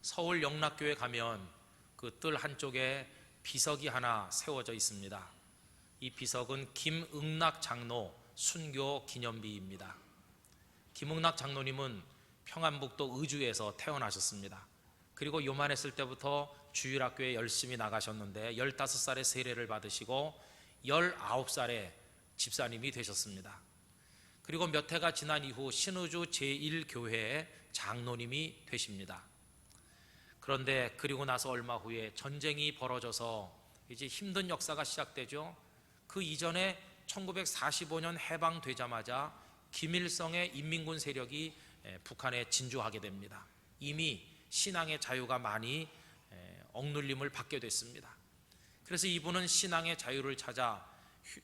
서울 영락교회 가면 그 뜰 한쪽에 비석이 하나 세워져 있습니다. 이 비석은 김응락 장로 순교 기념비입니다. 김응락 장로님은 평안북도 의주에서 태어나셨습니다. 그리고 요만했을 때부터 주일학교에 열심히 나가셨는데 15살에 세례를 받으시고 19살에 집사님이 되셨습니다. 그리고 몇 해가 지난 이후 신의주 제1교회의 장로님이 되십니다. 그런데 그리고 나서 얼마 후에 전쟁이 벌어져서 이제 힘든 역사가 시작되죠. 그 이전에 1945년 해방되자마자 김일성의 인민군 세력이 북한에 진주하게 됩니다. 이미 신앙의 자유가 많이 억눌림을 받게 됐습니다. 그래서 이분은 신앙의 자유를 찾아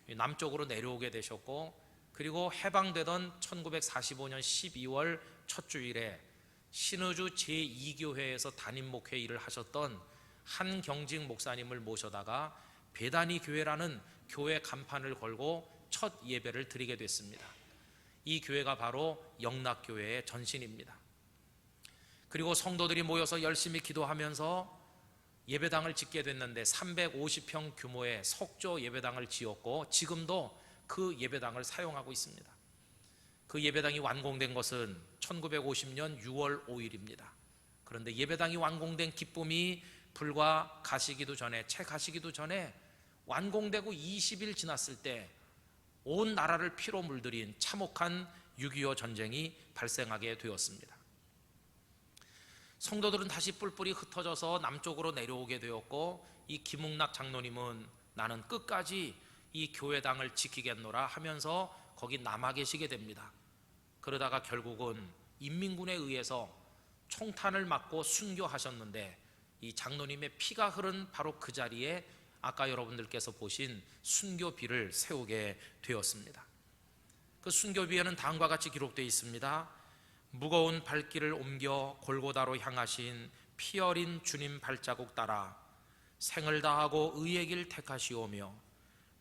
남쪽으로 내려오게 되셨고, 그리고 해방되던 1945년 12월 첫 주일에 신의주 제2교회에서 담임 목회 일을 하셨던 한경직 목사님을 모셔다가 베다니 교회라는 교회 간판을 걸고 첫 예배를 드리게 됐습니다. 이 교회가 바로 영락교회의 전신입니다. 그리고 성도들이 모여서 열심히 기도하면서 예배당을 짓게 됐는데 350평 규모의 석조 예배당을 지었고, 지금도 그 예배당을 사용하고 있습니다. 그 예배당이 완공된 것은 1950년 6월 5일입니다. 그런데 예배당이 완공된 기쁨이 불과 채 가시기도 전에 완공되고 20일 지났을 때 온 나라를 피로 물들인 참혹한 6.25 전쟁이 발생하게 되었습니다. 성도들은 다시 뿔뿔이 흩어져서 남쪽으로 내려오게 되었고, 이 김응락 장로님은 나는 끝까지 이 교회당을 지키겠노라 하면서 거기 남아 계시게 됩니다. 그러다가 결국은 인민군에 의해서 총탄을 맞고 순교하셨는데, 이 장로님의 피가 흐른 바로 그 자리에 아까 여러분들께서 보신 순교비를 세우게 되었습니다. 그 순교비에는 다음과 같이 기록되어 있습니다. 무거운 발길을 옮겨 골고다로 향하신 피 어린 주님 발자국 따라 생을 다하고 의의 길 택하시오며,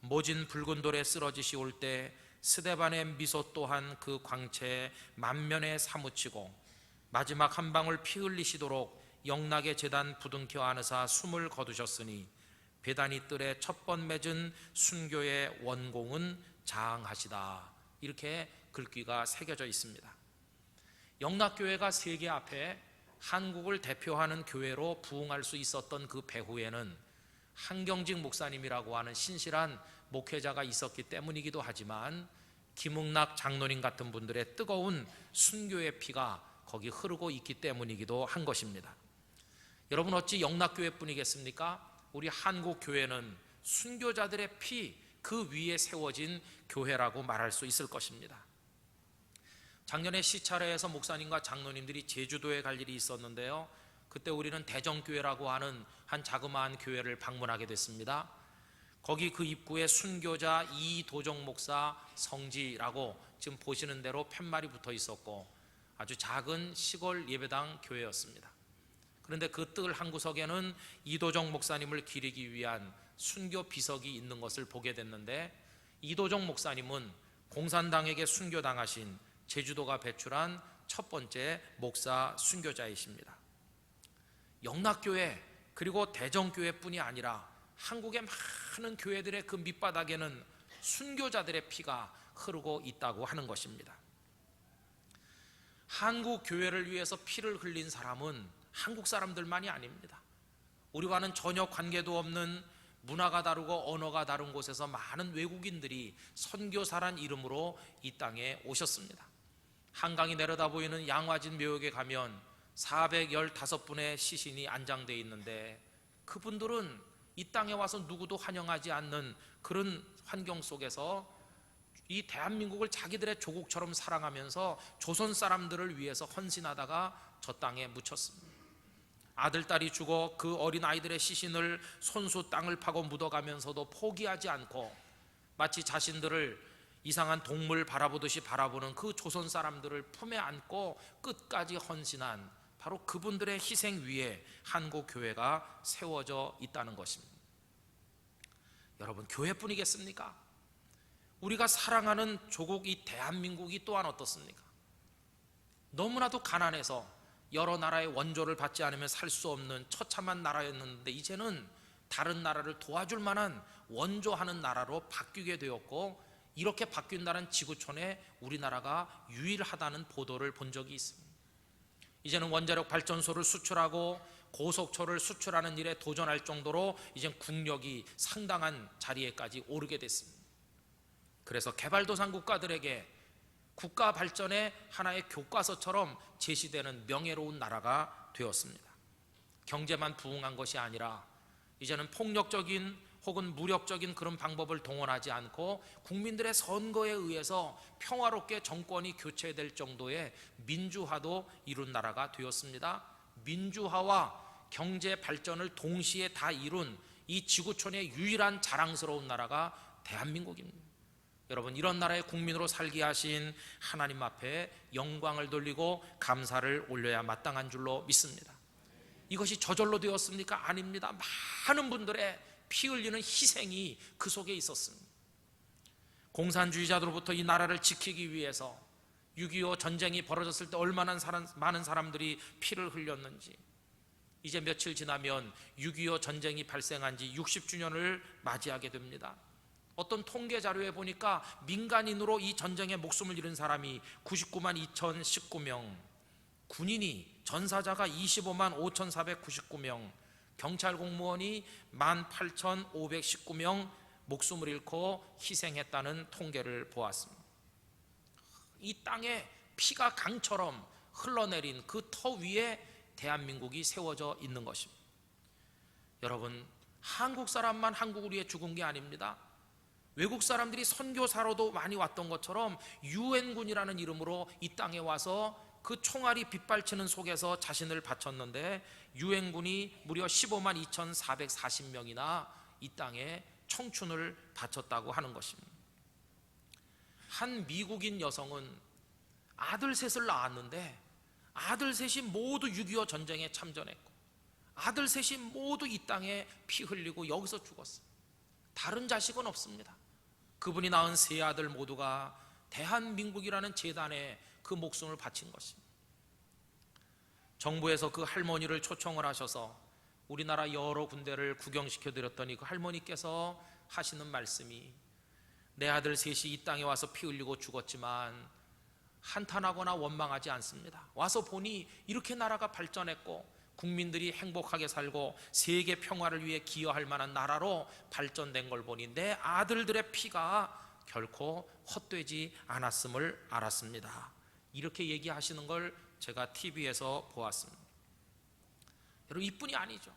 모진 붉은 돌에 쓰러지시올 때 스데반의 미소 또한 그 광채에 만면에 사무치고, 마지막 한 방울 피 흘리시도록 영락의 제단 부둥켜 안으사 숨을 거두셨으니 베다니 뜰에 첫 번 맺은 순교의 원공은 장하시다. 이렇게 글귀가 새겨져 있습니다. 영락교회가 세계 앞에 한국을 대표하는 교회로 부흥할 수 있었던 그 배후에는 한경직 목사님이라고 하는 신실한 목회자가 있었기 때문이기도 하지만, 김응락 장로님 같은 분들의 뜨거운 순교의 피가 거기 흐르고 있기 때문이기도 한 것입니다. 여러분, 어찌 영락교회뿐이겠습니까? 우리 한국교회는 순교자들의 피 그 위에 세워진 교회라고 말할 수 있을 것입니다. 작년에 시차례에서 목사님과 장로님들이 제주도에 갈 일이 있었는데요, 그때 우리는 대정교회라고 하는 한 자그마한 교회를 방문하게 됐습니다. 거기 그 입구에 순교자 이도정 목사 성지라고 지금 보시는 대로 팻말이 붙어 있었고, 아주 작은 시골 예배당 교회였습니다. 그런데 그 뜰 한 구석에는 이도정 목사님을 기리기 위한 순교 비석이 있는 것을 보게 됐는데, 이도정 목사님은 공산당에게 순교당하신 제주도가 배출한 첫 번째 목사 순교자이십니다. 영락교회 그리고 대정교회뿐이 아니라 한국의 많은 교회들의 그 밑바닥에는 순교자들의 피가 흐르고 있다고 하는 것입니다. 한국 교회를 위해서 피를 흘린 사람은 한국 사람들만이 아닙니다. 우리와는 전혀 관계도 없는 문화가 다르고 언어가 다른 곳에서 많은 외국인들이 선교사란 이름으로 이 땅에 오셨습니다. 한강이 내려다 보이는 양화진 묘역에 가면 415분의 시신이 안장되어 있는데, 그분들은 이 땅에 와서 누구도 환영하지 않는 그런 환경 속에서 이 대한민국을 자기들의 조국처럼 사랑하면서 조선 사람들을 위해서 헌신하다가 저 땅에 묻혔습니다. 아들, 딸이 죽어 그 어린 아이들의 시신을 손수 땅을 파고 묻어가면서도 포기하지 않고, 마치 자신들을 이상한 동물 바라보듯이 바라보는 그 조선 사람들을 품에 안고 끝까지 헌신한 바로 그분들의 희생 위에 한국 교회가 세워져 있다는 것입니다. 여러분, 교회뿐이겠습니까? 우리가 사랑하는 조국 이 대한민국이 또한 어떻습니까? 너무나도 가난해서 여러 나라의 원조를 받지 않으면 살 수 없는 처참한 나라였는데 이제는 다른 나라를 도와줄 만한 원조하는 나라로 바뀌게 되었고, 이렇게 바뀐 나라는 지구촌에 우리나라가 유일하다는 보도를 본 적이 있습니다. 이제는 원자력 발전소를 수출하고 고속철을 수출하는 일에 도전할 정도로 이제 국력이 상당한 자리에까지 오르게 됐습니다. 그래서 개발도상 국가들에게 국가 발전의 하나의 교과서처럼 제시되는 명예로운 나라가 되었습니다. 경제만 부흥한 것이 아니라 이제는 폭력적인 혹은 무력적인 그런 방법을 동원하지 않고 국민들의 선거에 의해서 평화롭게 정권이 교체될 정도의 민주화도 이룬 나라가 되었습니다. 민주화와 경제 발전을 동시에 다 이룬 이 지구촌의 유일한 자랑스러운 나라가 대한민국입니다. 여러분, 이런 나라의 국민으로 살게 하신 하나님 앞에 영광을 돌리고 감사를 올려야 마땅한 줄로 믿습니다. 이것이 저절로 되었습니까? 아닙니다. 많은 분들의 피 흘리는 희생이 그 속에 있었습니다. 공산주의자들로부터 이 나라를 지키기 위해서 6.25 전쟁이 벌어졌을 때 얼마나 많은 사람들이 피를 흘렸는지, 이제 며칠 지나면 6.25 전쟁이 발생한 지 60주년을 맞이하게 됩니다. 어떤 통계 자료에 보니까 민간인으로 이 전쟁에 목숨을 잃은 사람이 99만 2019명, 군인이 전사자가 25만 5,499명, 경찰 공무원이 18,519명 목숨을 잃고 희생했다는 통계를 보았습니다. 이 땅에 피가 강처럼 흘러내린 그 터 위에 대한민국이 세워져 있는 것입니다. 여러분, 한국 사람만 한국을 위해 죽은 게 아닙니다. 외국 사람들이 선교사로도 많이 왔던 것처럼 유엔군이라는 이름으로 이 땅에 와서 그 총알이 빗발치는 속에서 자신을 바쳤는데, 유엔군이 무려 15만 2,440명이나 이 땅에 청춘을 바쳤다고 하는 것입니다. 한 미국인 여성은 아들 셋을 낳았는데 아들 셋이 모두 6.25 전쟁에 참전했고 아들 셋이 모두 이 땅에 피 흘리고 여기서 죽었어요. 다른 자식은 없습니다. 그분이 낳은 세 아들 모두가 대한민국이라는 재단에 그 목숨을 바친 것입니다. 정부에서 그 할머니를 초청을 하셔서 우리나라 여러 군데를 구경시켜 드렸더니 그 할머니께서 하시는 말씀이, 내 아들 셋이 이 땅에 와서 피 흘리고 죽었지만 한탄하거나 원망하지 않습니다. 와서 보니 이렇게 나라가 발전했고 국민들이 행복하게 살고 세계 평화를 위해 기여할 만한 나라로 발전된 걸 보니 내 아들들의 피가 결코 헛되지 않았음을 알았습니다. 이렇게 얘기하시는 걸 제가 TV에서 보았습니다. 여러분, 이뿐이 아니죠.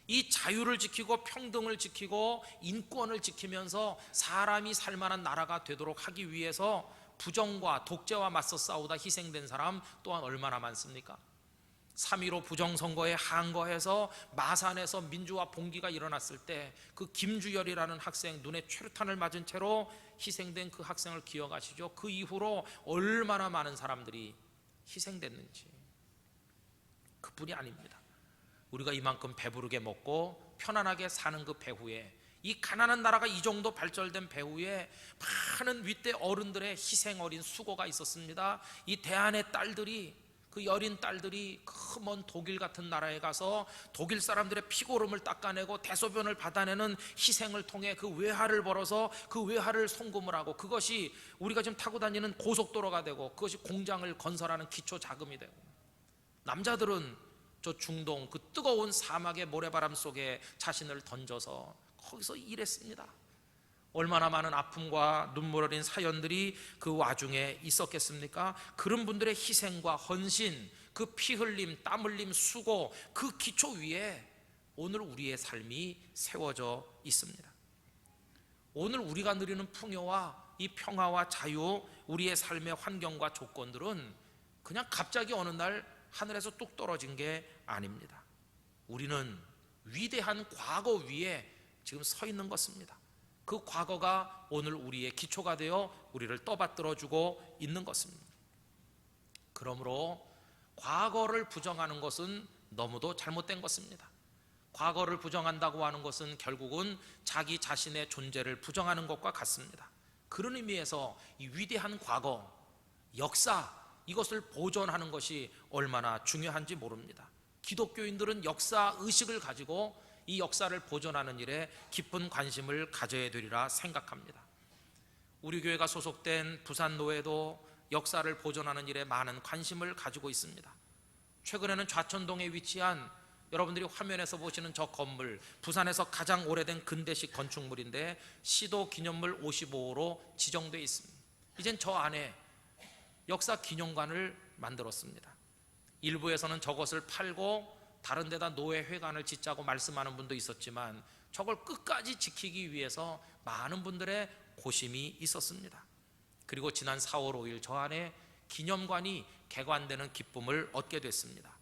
이 자유를 지키고 평등을 지키고 인권을 지키면서 사람이 살만한 나라가 되도록 하기 위해서 부정과 독재와 맞서 싸우다 희생된 사람 또한 얼마나 많습니까? 3.15 부정선거에 항거해서 마산에서 민주화 봉기가 일어났을 때 그 김주열이라는 학생 눈에 최루탄을 맞은 채로 희생된 그 학생을 기억하시죠? 그 이후로 얼마나 많은 사람들이 희생됐는지. 그뿐이 아닙니다. 우리가 이만큼 배부르게 먹고 편안하게 사는 그 배후에, 이 가난한 나라가 이 정도 발전된 배후에 많은 윗대 어른들의 희생 어린 수고가 있었습니다. 이 대한의 딸들이, 그 여린 딸들이 그 먼 독일 같은 나라에 가서 독일 사람들의 피고름을 닦아내고 대소변을 받아내는 희생을 통해 그 외화를 벌어서 그 외화를 송금을 하고, 그것이 우리가 지금 타고 다니는 고속도로가 되고, 그것이 공장을 건설하는 기초 자금이 되고, 남자들은 저 중동 그 뜨거운 사막의 모래바람 속에 자신을 던져서 거기서 일했습니다. 얼마나 많은 아픔과 눈물 어린 사연들이 그 와중에 있었겠습니까? 그런 분들의 희생과 헌신, 그 피 흘림, 땀 흘림, 수고, 그 기초 위에 오늘 우리의 삶이 세워져 있습니다. 오늘 우리가 누리는 풍요와 이 평화와 자유, 우리의 삶의 환경과 조건들은 그냥 갑자기 어느 날 하늘에서 뚝 떨어진 게 아닙니다. 우리는 위대한 과거 위에 지금 서 있는 것입니다. 그 과거가 오늘 우리의 기초가 되어 우리를 떠받들어주고 있는 것입니다. 그러므로 과거를 부정하는 것은 너무도 잘못된 것입니다. 과거를 부정한다고 하는 것은 결국은 자기 자신의 존재를 부정하는 것과 같습니다. 그런 의미에서 이 위대한 과거, 역사, 이것을 보존하는 것이 얼마나 중요한지 모릅니다. 기독교인들은 역사 의식을 가지고 이 역사를 보존하는 일에 깊은 관심을 가져야 되리라 생각합니다. 우리 교회가 소속된 부산노회도 역사를 보존하는 일에 많은 관심을 가지고 있습니다. 최근에는 좌천동에 위치한 여러분들이 화면에서 보시는 저 건물, 부산에서 가장 오래된 근대식 건축물인데 시도 기념물 55호로 지정되어 있습니다. 이젠 저 안에 역사 기념관을 만들었습니다. 일부에서는 저것을 팔고 다른 데다 노회회관을 짓자고 말씀하는 분도 있었지만 저걸 끝까지 지키기 위해서 많은 분들의 고심이 있었습니다. 그리고 지난 4월 5일 저 안에 기념관이 개관되는 기쁨을 얻게 됐습니다.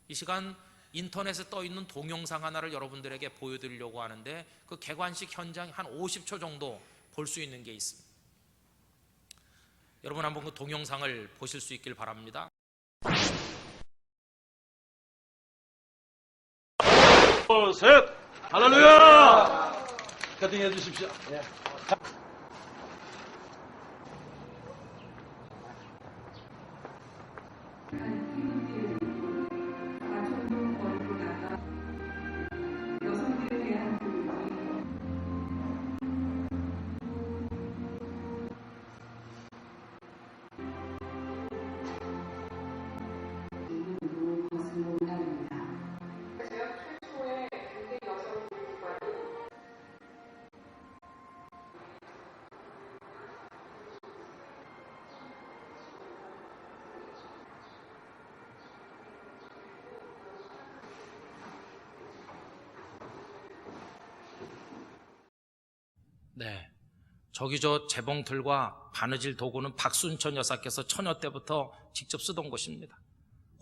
이 시간 인터넷에 떠 있는 동영상 하나를 여러분들에게 보여드리려고 하는데 그 개관식 현장 한 50초 정도 볼 수 있는 게 있습니다. 여러분 한번 그 동영상을 보실 수 있길 바랍니다. 셋! 할렐루야! 카팅해 주십시오. 네, 저기 저 재봉틀과 바느질 도구는 박순천 여사께서 처녀 때부터 직접 쓰던 곳입니다.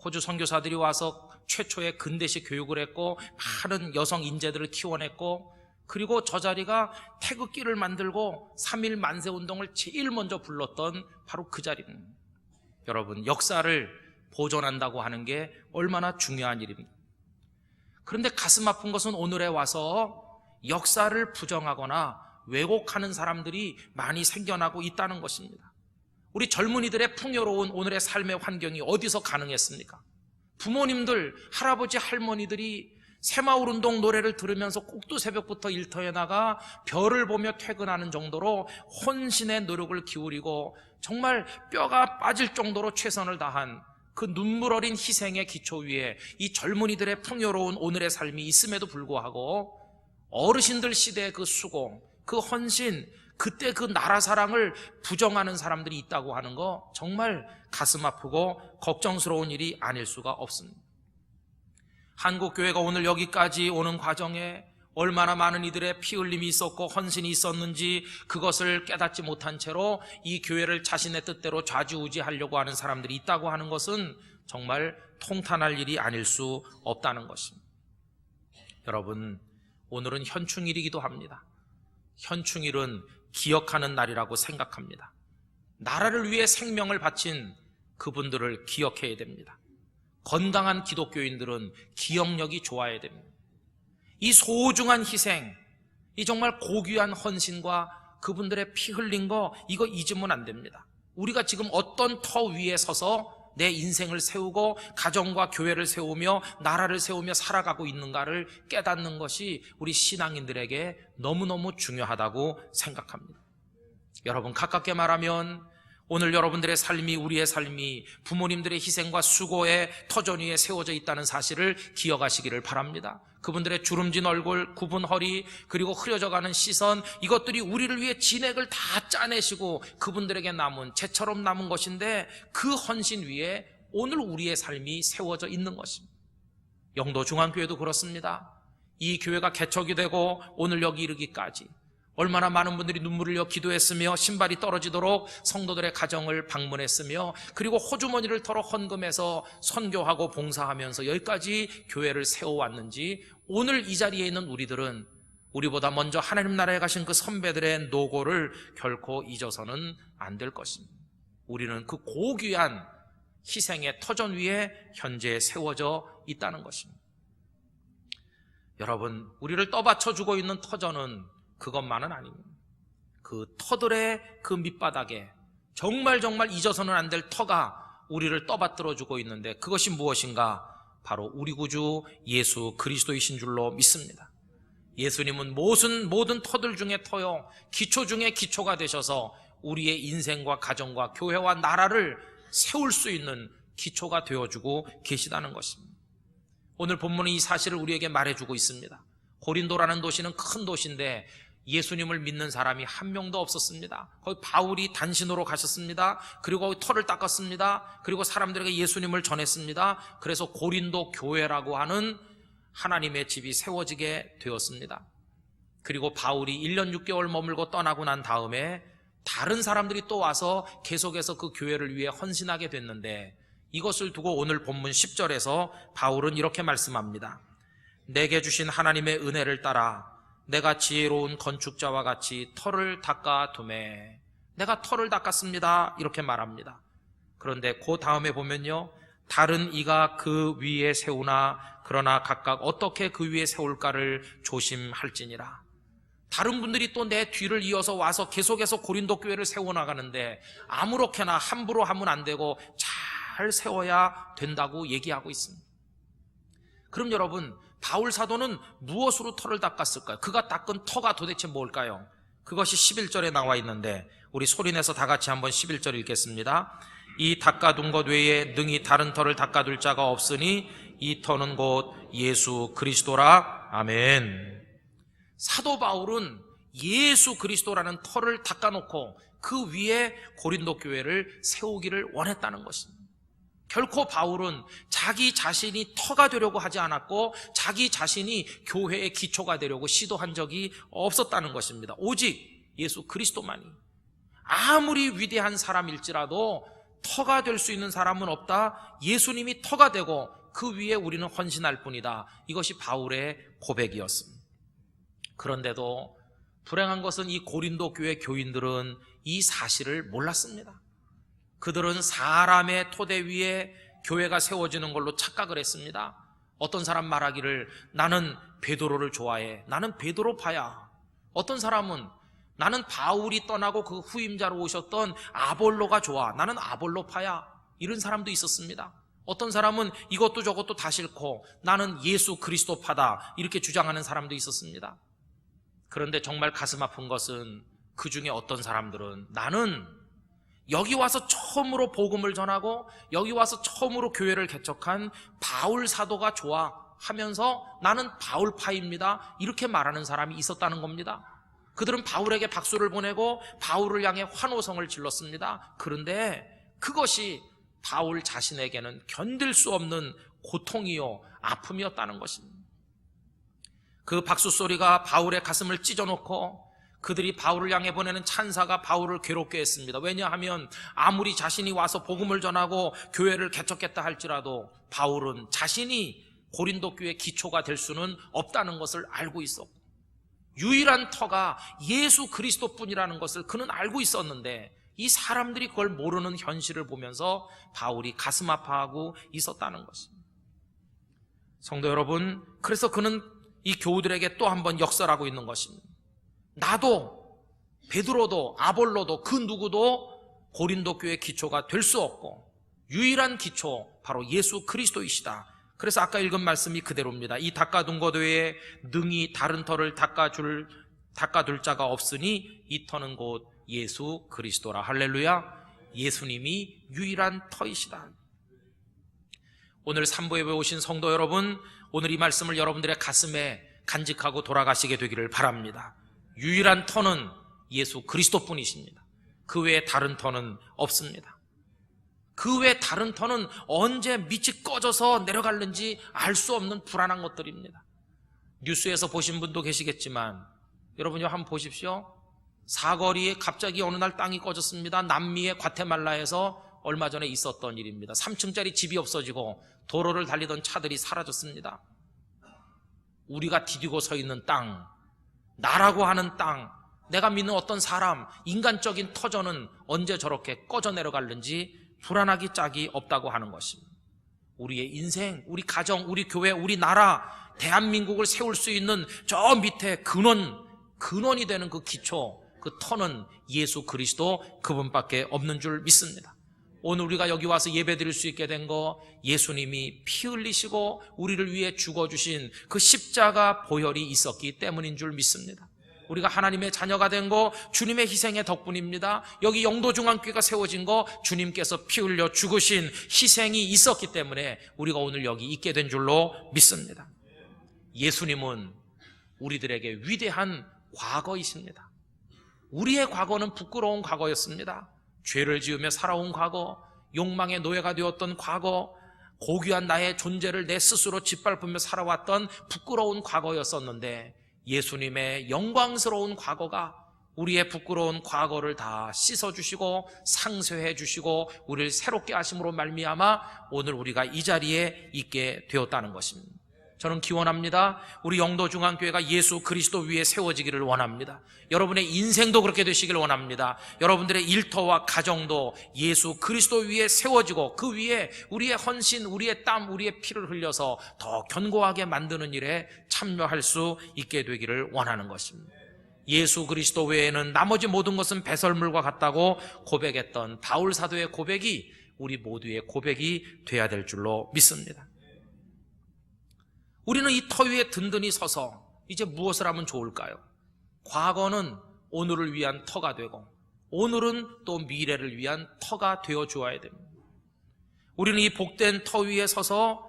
호주 선교사들이 와서 최초의 근대식 교육을 했고 많은 여성 인재들을 키워냈고, 그리고 저 자리가 태극기를 만들고 3.1 만세운동을 제일 먼저 불렀던 바로 그 자리입니다. 여러분, 역사를 보존한다고 하는 게 얼마나 중요한 일입니다. 그런데 가슴 아픈 것은 오늘에 와서 역사를 부정하거나 왜곡하는 사람들이 많이 생겨나고 있다는 것입니다. 우리 젊은이들의 풍요로운 오늘의 삶의 환경이 어디서 가능했습니까? 부모님들, 할아버지, 할머니들이 새마을운동 노래를 들으면서 꼭두 새벽부터 일터에 나가 별을 보며 퇴근하는 정도로 혼신의 노력을 기울이고 정말 뼈가 빠질 정도로 최선을 다한 그 눈물 어린 희생의 기초 위에 이 젊은이들의 풍요로운 오늘의 삶이 있음에도 불구하고 어르신들 시대의 그 수고, 그 헌신, 그때 그 나라 사랑을 부정하는 사람들이 있다고 하는 거 정말 가슴 아프고 걱정스러운 일이 아닐 수가 없습니다. 한국교회가 오늘 여기까지 오는 과정에 얼마나 많은 이들의 피 흘림이 있었고 헌신이 있었는지 그것을 깨닫지 못한 채로 이 교회를 자신의 뜻대로 좌지우지하려고 하는 사람들이 있다고 하는 것은 정말 통탄할 일이 아닐 수 없다는 것입니다. 여러분, 오늘은 현충일이기도 합니다. 현충일은 기억하는 날이라고 생각합니다. 나라를 위해 생명을 바친 그분들을 기억해야 됩니다. 건강한 기독교인들은 기억력이 좋아야 됩니다. 이 소중한 희생, 이 정말 고귀한 헌신과 그분들의 피 흘린 거, 이거 잊으면 안 됩니다. 우리가 지금 어떤 터 위에 서서 내 인생을 세우고 가정과 교회를 세우며 나라를 세우며 살아가고 있는가를 깨닫는 것이 우리 신앙인들에게 너무너무 중요하다고 생각합니다. 여러분, 가깝게 말하면 오늘 여러분들의 삶이, 우리의 삶이 부모님들의 희생과 수고의 터전 위에 세워져 있다는 사실을 기억하시기를 바랍니다. 그분들의 주름진 얼굴, 굽은 허리, 그리고 흐려져가는 시선, 이것들이 우리를 위해 진액을 다 짜내시고 그분들에게 남은, 재처럼 남은 것인데 그 헌신 위에 오늘 우리의 삶이 세워져 있는 것입니다. 영도중앙교회도 그렇습니다. 이 교회가 개척이 되고 오늘 여기 이르기까지 얼마나 많은 분들이 눈물을 흘려 기도했으며 신발이 떨어지도록 성도들의 가정을 방문했으며 그리고 호주머니를 털어 헌금해서 선교하고 봉사하면서 여기까지 교회를 세워왔는지 오늘 이 자리에 있는 우리들은 우리보다 먼저 하나님 나라에 가신 그 선배들의 노고를 결코 잊어서는 안 될 것입니다. 우리는 그 고귀한 희생의 터전 위에 현재 세워져 있다는 것입니다. 여러분, 우리를 떠받쳐주고 있는 터전은 그것만은 아닙니다. 그 터들의 그 밑바닥에 정말 잊어서는 안 될 터가 우리를 떠받들어주고 있는데 그것이 무엇인가? 바로 우리 구주 예수 그리스도이신 줄로 믿습니다. 예수님은 모든 터들 중에 터요, 기초 중에 기초가 되셔서 우리의 인생과 가정과 교회와 나라를 세울 수 있는 기초가 되어주고 계시다는 것입니다. 오늘 본문은 이 사실을 우리에게 말해주고 있습니다. 고린도라는 도시는 큰 도시인데 예수님을 믿는 사람이 한 명도 없었습니다. 거기 바울이 단신으로 가셨습니다. 그리고 거기 털을 닦았습니다. 그리고 사람들에게 예수님을 전했습니다. 그래서 고린도 교회라고 하는 하나님의 집이 세워지게 되었습니다. 그리고 바울이 1년 6개월 머물고 떠나고 난 다음에 다른 사람들이 또 와서 계속해서 그 교회를 위해 헌신하게 됐는데, 이것을 두고 오늘 본문 10절에서 바울은 이렇게 말씀합니다. 내게 주신 하나님의 은혜를 따라 내가 지혜로운 건축자와 같이 터를 닦아두매. 내가 터를 닦았습니다, 이렇게 말합니다. 그런데 그 다음에 보면요, 다른 이가 그 위에 세우나 그러나 각각 어떻게 그 위에 세울까를 조심할지니라. 다른 분들이 또 내 뒤를 이어서 와서 계속해서 고린도 교회를 세워나가는데 아무렇게나 함부로 하면 안 되고 잘 세워야 된다고 얘기하고 있습니다. 그럼 여러분, 바울 사도는 무엇으로 터를 닦았을까요? 그가 닦은 터가 도대체 뭘까요? 그것이 11절에 나와 있는데 우리 소리내서 다 같이 한번 11절 읽겠습니다. 이 닦아둔 것 외에 능히 다른 터를 닦아둘 자가 없으니 이 터는 곧 예수 그리스도라. 아멘. 사도 바울은 예수 그리스도라는 터를 닦아놓고 그 위에 고린도 교회를 세우기를 원했다는 것입니다. 결코 바울은 자기 자신이 터가 되려고 하지 않았고 자기 자신이 교회의 기초가 되려고 시도한 적이 없었다는 것입니다. 오직 예수 그리스도만이. 아무리 위대한 사람일지라도 터가 될 수 있는 사람은 없다. 예수님이 터가 되고 그 위에 우리는 헌신할 뿐이다. 이것이 바울의 고백이었습니다. 그런데도 불행한 것은 이 고린도 교회 교인들은 이 사실을 몰랐습니다. 그들은 사람의 토대 위에 교회가 세워지는 걸로 착각을 했습니다. 어떤 사람 말하기를 나는 베드로를 좋아해. 나는 베드로파야. 어떤 사람은 나는 바울이 떠나고 그 후임자로 오셨던 아볼로가 좋아. 나는 아볼로파야. 이런 사람도 있었습니다. 어떤 사람은 이것도 저것도 다 싫고 나는 예수 그리스도파다. 이렇게 주장하는 사람도 있었습니다. 그런데 정말 가슴 아픈 것은 그 중에 어떤 사람들은 나는 여기 와서 처음으로 복음을 전하고 여기 와서 처음으로 교회를 개척한 바울 사도가 좋아 하면서 나는 바울파입니다, 이렇게 말하는 사람이 있었다는 겁니다. 그들은 바울에게 박수를 보내고 바울을 향해 환호성을 질렀습니다. 그런데 그것이 바울 자신에게는 견딜 수 없는 고통이요 아픔이었다는 것입니다. 그 박수 소리가 바울의 가슴을 찢어놓고 그들이 바울을 향해 보내는 찬사가 바울을 괴롭게 했습니다. 왜냐하면 아무리 자신이 와서 복음을 전하고 교회를 개척했다 할지라도 바울은 자신이 고린도 교회의 기초가 될 수는 없다는 것을 알고 있었고 유일한 터가 예수 그리스도뿐이라는 것을 그는 알고 있었는데 이 사람들이 그걸 모르는 현실을 보면서 바울이 가슴 아파하고 있었다는 것입니다. 성도 여러분, 그래서 그는 이 교우들에게 또 한 번 역설하고 있는 것입니다. 나도 베드로도 아볼로도 그 누구도 고린도 교회의 기초가 될 수 없고 유일한 기초 바로 예수 그리스도이시다. 그래서 아까 읽은 말씀이 그대로입니다. 이 닦아둔 것 외에 능히 다른 터를 닦아둘 자가 없으니 이 터는 곧 예수 그리스도라. 할렐루야. 예수님이 유일한 터이시다. 오늘 3부에 오신 성도 여러분, 오늘 이 말씀을 여러분들의 가슴에 간직하고 돌아가시게 되기를 바랍니다. 유일한 터는 예수 그리스도뿐이십니다. 그 외에 다른 터는 없습니다. 그 외에 다른 터는 언제 밑이 꺼져서 내려갈는지 알 수 없는 불안한 것들입니다. 뉴스에서 보신 분도 계시겠지만 여러분이 한번 보십시오. 사거리에 갑자기 어느 날 땅이 꺼졌습니다. 남미의 과테말라에서 얼마 전에 있었던 일입니다. 3층짜리 집이 없어지고 도로를 달리던 차들이 사라졌습니다. 우리가 디디고 서 있는 땅, 나라고 하는 땅, 내가 믿는 어떤 사람, 인간적인 터전은 언제 저렇게 꺼져 내려갈는지 불안하기 짝이 없다고 하는 것입니다. 우리의 인생, 우리 가정, 우리 교회, 우리 나라, 대한민국을 세울 수 있는 저 밑에 근원이 되는 그 기초, 그 터는 예수 그리스도 그분밖에 없는 줄 믿습니다. 오늘 우리가 여기 와서 예배드릴 수 있게 된 거 예수님이 피 흘리시고 우리를 위해 죽어주신 그 십자가 보혈이 있었기 때문인 줄 믿습니다. 우리가 하나님의 자녀가 된 거 주님의 희생의 덕분입니다. 여기 영도중앙교회가 세워진 거 주님께서 피 흘려 죽으신 희생이 있었기 때문에 우리가 오늘 여기 있게 된 줄로 믿습니다. 예수님은 우리들에게 위대한 과거이십니다. 우리의 과거는 부끄러운 과거였습니다. 죄를 지으며 살아온 과거, 욕망의 노예가 되었던 과거, 고귀한 나의 존재를 내 스스로 짓밟으며 살아왔던 부끄러운 과거였었는데 예수님의 영광스러운 과거가 우리의 부끄러운 과거를 다 씻어주시고 상쇄해 주시고 우리를 새롭게 하심으로 말미암아 오늘 우리가 이 자리에 있게 되었다는 것입니다. 저는 기원합니다. 우리 영도중앙교회가 예수 그리스도 위에 세워지기를 원합니다. 여러분의 인생도 그렇게 되시기를 원합니다. 여러분들의 일터와 가정도 예수 그리스도 위에 세워지고 그 위에 우리의 헌신, 우리의 땀, 우리의 피를 흘려서 더 견고하게 만드는 일에 참여할 수 있게 되기를 원하는 것입니다. 예수 그리스도 외에는 나머지 모든 것은 배설물과 같다고 고백했던 바울 사도의 고백이 우리 모두의 고백이 돼야 될 줄로 믿습니다. 우리는 이 터 위에 든든히 서서 이제 무엇을 하면 좋을까요? 과거는 오늘을 위한 터가 되고 오늘은 또 미래를 위한 터가 되어 주어야 됩니다. 우리는 이 복된 터 위에 서서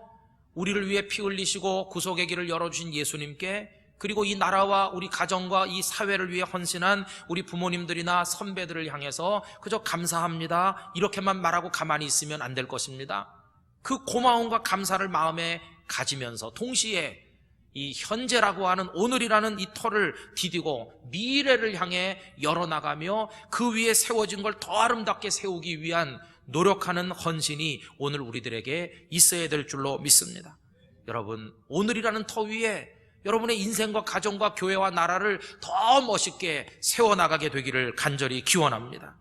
우리를 위해 피 흘리시고 구속의 길을 열어주신 예수님께, 그리고 이 나라와 우리 가정과 이 사회를 위해 헌신한 우리 부모님들이나 선배들을 향해서 그저 감사합니다 이렇게만 말하고 가만히 있으면 안 될 것입니다. 그 고마움과 감사를 마음에 가지면서 동시에 이 현재라고 하는 오늘이라는 이 터를 디디고 미래를 향해 열어나가며 그 위에 세워진 걸 더 아름답게 세우기 위한 노력하는 헌신이 오늘 우리들에게 있어야 될 줄로 믿습니다. 여러분, 오늘이라는 터 위에 여러분의 인생과 가정과 교회와 나라를 더 멋있게 세워나가게 되기를 간절히 기원합니다.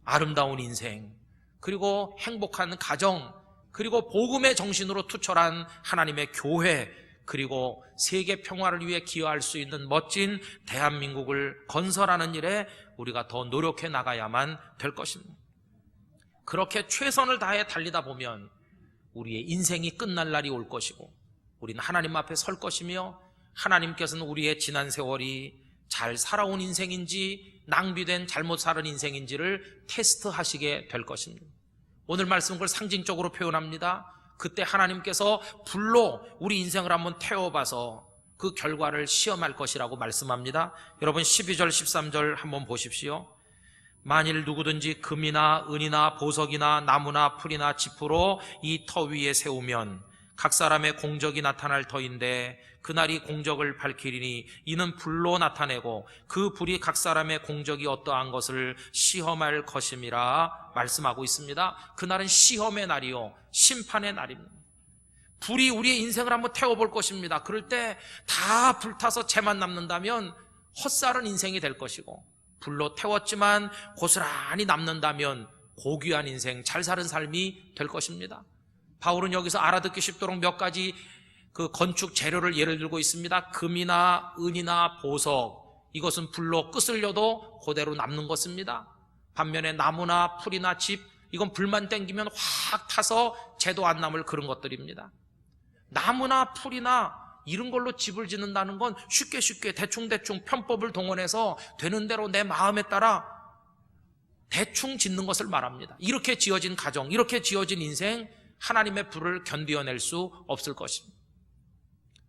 아름다운 인생, 그리고 행복한 가정, 그리고 복음의 정신으로 투철한 하나님의 교회, 그리고 세계 평화를 위해 기여할 수 있는 멋진 대한민국을 건설하는 일에 우리가 더 노력해 나가야만 될 것입니다. 그렇게 최선을 다해 달리다 보면 우리의 인생이 끝날 날이 올 것이고 우리는 하나님 앞에 설 것이며 하나님께서는 우리의 지난 세월이 잘 살아온 인생인지 낭비된 잘못 살은 인생인지를 테스트하시게 될 것입니다. 오늘 말씀은 그걸 상징적으로 표현합니다. 그때 하나님께서 불로 우리 인생을 한번 태워봐서 그 결과를 시험할 것이라고 말씀합니다. 여러분 12절 13절 한번 보십시오. 만일 누구든지 금이나 은이나 보석이나 나무나 풀이나 짚으로 이 터 위에 세우면 각 사람의 공적이 나타날 터인데 그날이 공적을 밝히리니 이는 불로 나타내고 그 불이 각 사람의 공적이 어떠한 것을 시험할 것임이라 말씀하고 있습니다. 그날은 시험의 날이요 심판의 날입니다. 불이 우리의 인생을 한번 태워볼 것입니다. 그럴 때 다 불타서 재만 남는다면 헛살은 인생이 될 것이고, 불로 태웠지만 고스란히 남는다면 고귀한 인생, 잘 사는 삶이 될 것입니다. 바울은 여기서 알아듣기 쉽도록 몇 가지 그 건축 재료를 예를 들고 있습니다. 금이나 은이나 보석, 이것은 불로 끄슬려도 그대로 남는 것입니다. 반면에 나무나 풀이나 집, 이건 불만 땡기면 확 타서 재도 안 남을 그런 것들입니다. 나무나 풀이나 이런 걸로 집을 짓는다는 건 쉽게 대충 편법을 동원해서 되는 대로 내 마음에 따라 대충 짓는 것을 말합니다. 이렇게 지어진 가정, 이렇게 지어진 인생, 하나님의 불을 견디어낼 수 없을 것입니다.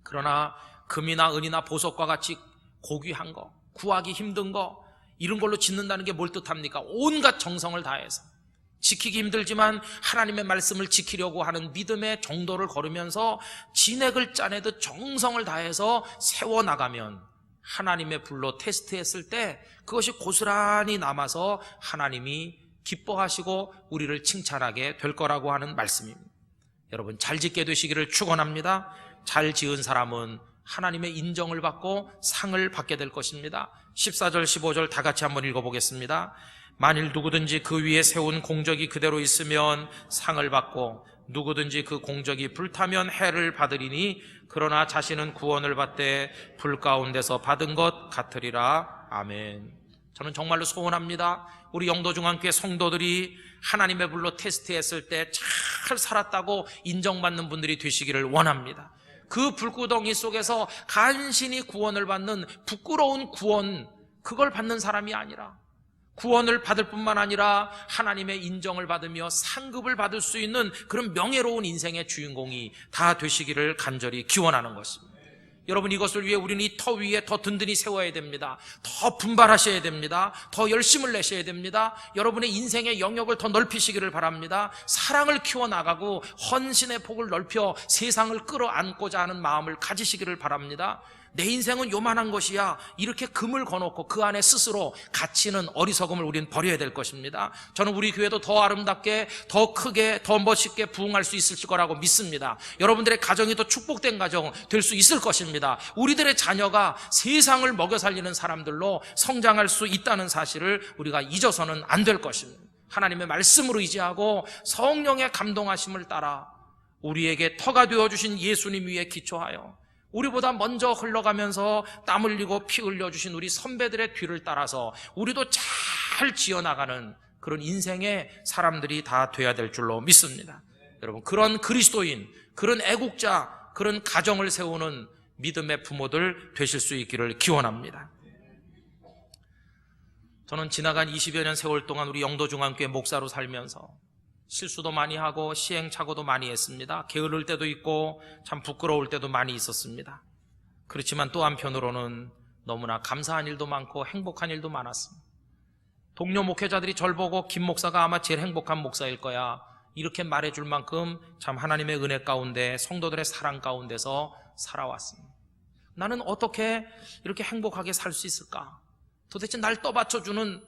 그러나 금이나 은이나 보석과 같이 고귀한 거, 구하기 힘든 거, 이런 걸로 짓는다는 게 뭘 뜻합니까? 온갖 정성을 다해서 지키기 힘들지만 하나님의 말씀을 지키려고 하는 믿음의 정도를 걸으면서 진액을 짜내듯 정성을 다해서 세워나가면 하나님의 불로 테스트했을 때 그것이 고스란히 남아서 하나님이 기뻐하시고 우리를 칭찬하게 될 거라고 하는 말씀입니다. 여러분, 잘 짓게 되시기를 축원합니다. 잘 지은 사람은 하나님의 인정을 받고 상을 받게 될 것입니다. 14절 15절 다 같이 한번 읽어보겠습니다. 만일 누구든지 그 위에 세운 공적이 그대로 있으면 상을 받고 누구든지 그 공적이 불타면 해를 받으리니 그러나 자신은 구원을 받되 불 가운데서 받은 것 같으리라. 아멘. 저는 정말로 소원합니다. 우리 영도중앙교회 성도들이 하나님의 불로 테스트했을 때 잘 살았다고 인정받는 분들이 되시기를 원합니다. 그 불구덩이 속에서 간신히 구원을 받는 부끄러운 구원, 그걸 받는 사람이 아니라 구원을 받을 뿐만 아니라 하나님의 인정을 받으며 상급을 받을 수 있는 그런 명예로운 인생의 주인공이 다 되시기를 간절히 기원하는 것입니다. 여러분, 이것을 위해 우리는 이 터 위에 더 든든히 세워야 됩니다. 더 분발하셔야 됩니다. 더 열심을 내셔야 됩니다. 여러분의 인생의 영역을 더 넓히시기를 바랍니다. 사랑을 키워나가고 헌신의 폭을 넓혀 세상을 끌어안고자 하는 마음을 가지시기를 바랍니다. 내 인생은 요만한 것이야, 이렇게 금을 거놓고 그 안에 스스로 갇히는 어리석음을 우리는 버려야 될 것입니다. 저는 우리 교회도 더 아름답게, 더 크게, 더 멋있게 부흥할 수 있을 거라고 믿습니다. 여러분들의 가정이 더 축복된 가정 될 수 있을 것입니다. 우리들의 자녀가 세상을 먹여 살리는 사람들로 성장할 수 있다는 사실을 우리가 잊어서는 안 될 것입니다. 하나님의 말씀으로 의지하고 성령의 감동하심을 따라 우리에게 터가 되어주신 예수님 위에 기초하여 우리보다 먼저 흘러가면서 땀 흘리고 피 흘려주신 우리 선배들의 뒤를 따라서 우리도 잘 지어나가는 그런 인생의 사람들이 다 돼야 될 줄로 믿습니다. 여러분, 그런 그리스도인, 그런 애국자, 그런 가정을 세우는 믿음의 부모들 되실 수 있기를 기원합니다. 저는 지나간 20여 년 세월 동안 우리 영도중앙교회 목사로 살면서 실수도 많이 하고 시행착오도 많이 했습니다. 게으를 때도 있고 참 부끄러울 때도 많이 있었습니다. 그렇지만 또 한편으로는 너무나 감사한 일도 많고 행복한 일도 많았습니다. 동료 목회자들이 절 보고 김 목사가 아마 제일 행복한 목사일 거야, 이렇게 말해줄 만큼 참 하나님의 은혜 가운데, 성도들의 사랑 가운데서 살아왔습니다. 나는 어떻게 이렇게 행복하게 살 수 있을까? 도대체 날 떠받쳐주는,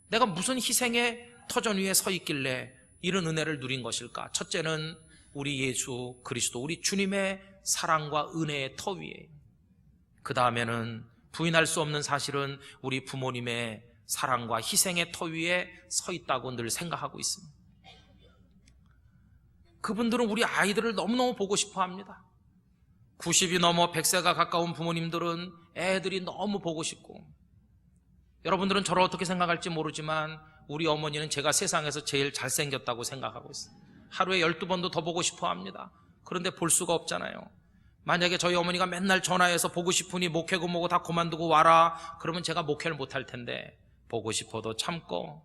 내가 무슨 희생의 터전 위에 서 있길래 이런 은혜를 누린 것일까? 첫째는 우리 예수 그리스도, 우리 주님의 사랑과 은혜의 터 위에, 그 다음에는 부인할 수 없는 사실은 우리 부모님의 사랑과 희생의 터 위에 서 있다고 늘 생각하고 있습니다. 그분들은 우리 아이들을 너무너무 보고 싶어 합니다. 90이 넘어 100세가 가까운 부모님들은 애들이 너무 보고 싶고, 여러분들은 저를 어떻게 생각할지 모르지만 우리 어머니는 제가 세상에서 제일 잘생겼다고 생각하고 있어요. 하루에 12번도 더 보고 싶어 합니다. 그런데 볼 수가 없잖아요. 만약에 저희 어머니가 맨날 전화해서 보고 싶으니 목회고 뭐고 다 그만두고 와라, 그러면 제가 목회를 못할 텐데, 보고 싶어도 참고,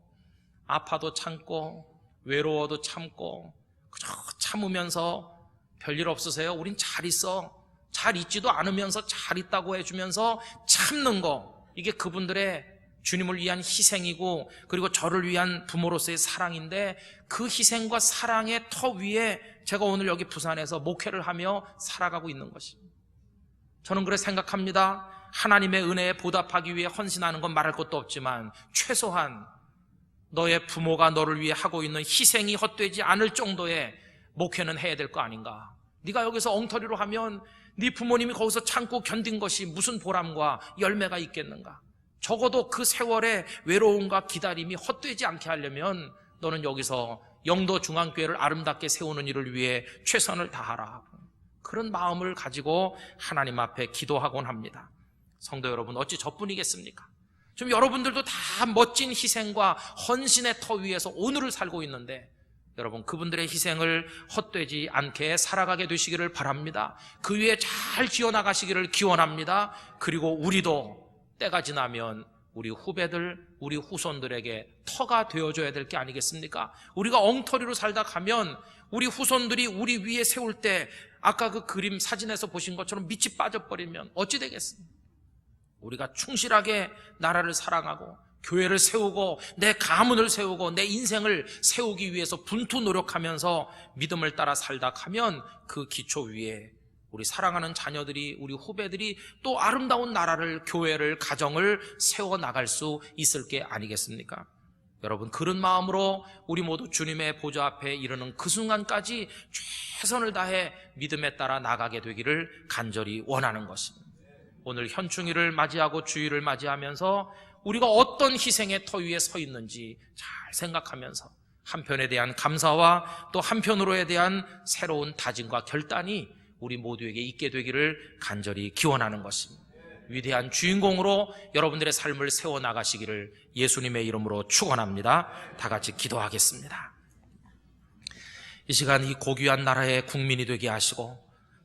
아파도 참고, 외로워도 참고, 그저 참으면서 별일 없으세요? 우린 잘 있어. 잘 있지도 않으면서 잘 있다고 해주면서 참는 거, 이게 그분들의 주님을 위한 희생이고, 그리고 저를 위한 부모로서의 사랑인데, 그 희생과 사랑의 터 위에 제가 오늘 여기 부산에서 목회를 하며 살아가고 있는 것입니다. 저는 그래 생각합니다. 하나님의 은혜에 보답하기 위해 헌신하는 건 말할 것도 없지만, 최소한 너의 부모가 너를 위해 하고 있는 희생이 헛되지 않을 정도의 목회는 해야 될 거 아닌가. 네가 여기서 엉터리로 하면 네 부모님이 거기서 참고 견딘 것이 무슨 보람과 열매가 있겠는가. 적어도 그 세월의 외로움과 기다림이 헛되지 않게 하려면 너는 여기서 영도중앙교회를 아름답게 세우는 일을 위해 최선을 다하라. 그런 마음을 가지고 하나님 앞에 기도하곤 합니다. 성도 여러분, 어찌 저뿐이겠습니까? 좀 여러분들도 다 멋진 희생과 헌신의 터 위에서 오늘을 살고 있는데, 여러분, 그분들의 희생을 헛되지 않게 살아가게 되시기를 바랍니다. 그 위에 잘 지어나가시기를 기원합니다. 그리고 우리도 때가 지나면 우리 후배들, 우리 후손들에게 터가 되어줘야 될 게 아니겠습니까? 우리가 엉터리로 살다 가면 우리 후손들이 우리 위에 세울 때 아까 그 그림 사진에서 보신 것처럼 밑이 빠져버리면 어찌 되겠습니까? 우리가 충실하게 나라를 사랑하고 교회를 세우고 내 가문을 세우고 내 인생을 세우기 위해서 분투 노력하면서 믿음을 따라 살다 가면 그 기초 위에 우리 사랑하는 자녀들이, 우리 후배들이 또 아름다운 나라를, 교회를, 가정을 세워나갈 수 있을 게 아니겠습니까? 여러분, 그런 마음으로 우리 모두 주님의 보좌 앞에 이르는 그 순간까지 최선을 다해 믿음에 따라 나가게 되기를 간절히 원하는 것입니다. 오늘 현충일을 맞이하고 주일을 맞이하면서 우리가 어떤 희생의 터 위에 서 있는지 잘 생각하면서 한편에 대한 감사와 또 한편으로에 대한 새로운 다짐과 결단이 우리 모두에게 있게 되기를 간절히 기원하는 것입니다. 위대한 주인공으로 여러분들의 삶을 세워나가시기를 예수님의 이름으로 축원합니다. 다 같이 기도하겠습니다. 이 시간 이 고귀한 나라의 국민이 되게 하시고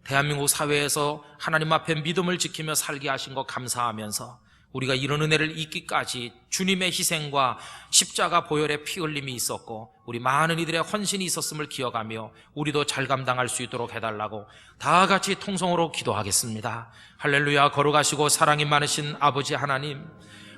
대한민국 사회에서 하나님 앞에 믿음을 지키며 살게 하신 것 감사하면서 우리가 이런 은혜를 잊기까지 주님의 희생과 십자가 보혈의 피 흘림이 있었고 우리 많은 이들의 헌신이 있었음을 기억하며 우리도 잘 감당할 수 있도록 해달라고 다 같이 통성으로 기도하겠습니다. 할렐루야. 걸어가시고 사랑이 많으신 아버지 하나님,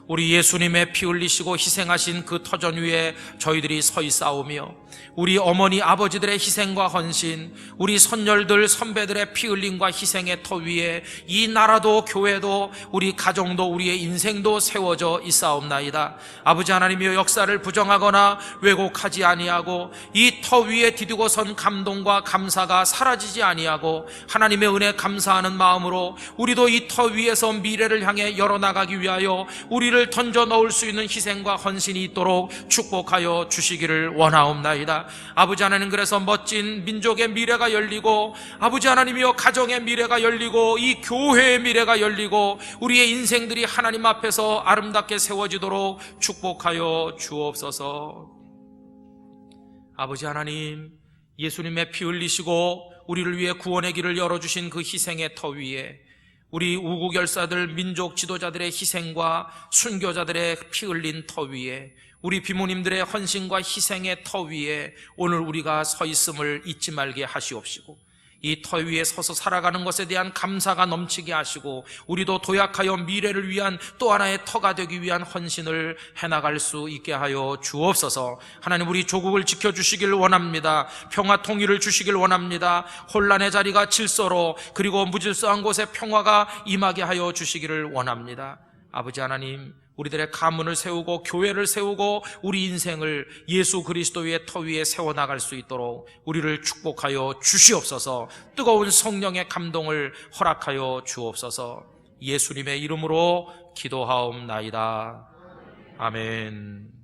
우리 예수님의 피 흘리시고 희생하신 그 터전 위에 저희들이 서 있사오며 우리 어머니 아버지들의 희생과 헌신, 우리 선열들 선배들의 피 흘림과 희생의 터 위에 이 나라도 교회도 우리 가정도 우리의 인생도 세워져 있사옵나이다. 아버지 하나님이여, 역사를 부정하거나 왜곡하지 아니하고 이 터 위에 디디고 선 감동과 감사가 사라지지 아니하고 하나님의 은혜 감사하는 마음으로 우리도 이 터 위에서 미래를 향해 열어나가기 위하여 우리를 던져 넣을 수 있는 희생과 헌신이 있도록 축복하여 주시기를 원하옵나이다. 아버지 하나님, 그래서 멋진 민족의 미래가 열리고 아버지 하나님이여 가정의 미래가 열리고 이 교회의 미래가 열리고 우리의 인생들이 하나님 앞에서 아름답게 세워지도록 축복하여 주옵소서. 아버지 하나님, 예수님의 피 흘리시고 우리를 위해 구원의 길을 열어주신 그 희생의 터 위에 우리 우국열사들 민족 지도자들의 희생과 순교자들의 피 흘린 터 위에 우리 비모님들의 헌신과 희생의 터 위에 오늘 우리가 서 있음을 잊지 말게 하시옵시고 이 터 위에 서서 살아가는 것에 대한 감사가 넘치게 하시고 우리도 도약하여 미래를 위한 또 하나의 터가 되기 위한 헌신을 해나갈 수 있게 하여 주옵소서. 하나님, 우리 조국을 지켜주시길 원합니다. 평화 통일을 주시길 원합니다. 혼란의 자리가 질서로 그리고 무질서한 곳에 평화가 임하게 하여 주시기를 원합니다. 아버지 하나님, 우리들의 가문을 세우고 교회를 세우고 우리 인생을 예수 그리스도의 터 위에 세워나갈 수 있도록 우리를 축복하여 주시옵소서. 뜨거운 성령의 감동을 허락하여 주옵소서. 예수님의 이름으로 기도하옵나이다. 아멘.